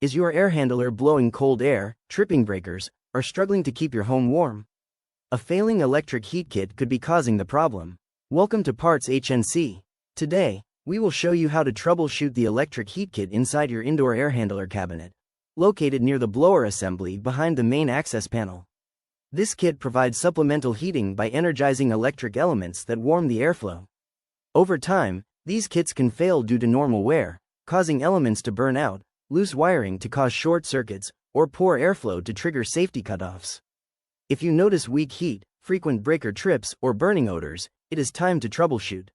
Is your air handler blowing cold air, tripping breakers, or struggling to keep your home warm? A failing electric heat kit could be causing the problem. Welcome to PartsHnC. Today, we will show you how to troubleshoot the electric heat kit inside your indoor air handler cabinet, located near the blower assembly behind the main access panel. This kit provides supplemental heating by energizing electric elements that warm the airflow. Over time, these kits can fail due to normal wear, causing elements to burn out, loose wiring to cause short circuits, or poor airflow to trigger safety cutoffs. If you notice weak heat, frequent breaker trips, or burning odors, it is time to troubleshoot.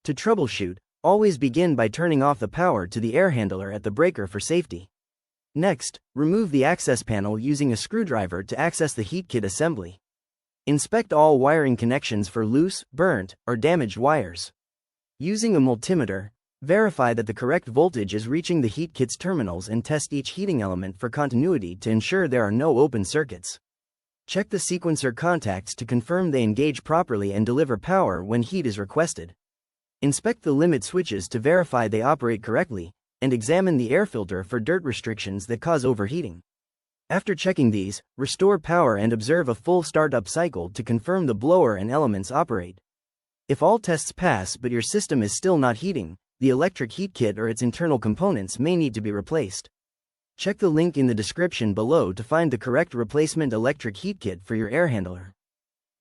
To troubleshoot, always begin by turning off the power to the air handler at the breaker for safety. Next, remove the access panel using a screwdriver to access the heat kit assembly. Inspect all wiring connections for loose, burnt, or damaged wires. Using a multimeter, verify that the correct voltage is reaching the heat kit's terminals and test each heating element for continuity to ensure there are no open circuits. Check the sequencer contacts to confirm they engage properly and deliver power when heat is requested. Inspect the limit switches to verify they operate correctly, and examine the air filter for dirt restrictions that cause overheating. After checking these, restore power and observe a full startup cycle to confirm the blower and elements operate. If all tests pass but your system is still not heating, the electric heat kit or its internal components may need to be replaced. Check the link in the description below to find the correct replacement electric heat kit for your air handler.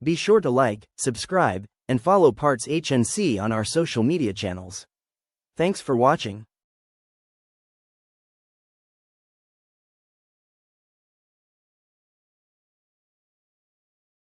Be sure to like, subscribe, and follow PartsHnC on our social media channels. Thanks for watching.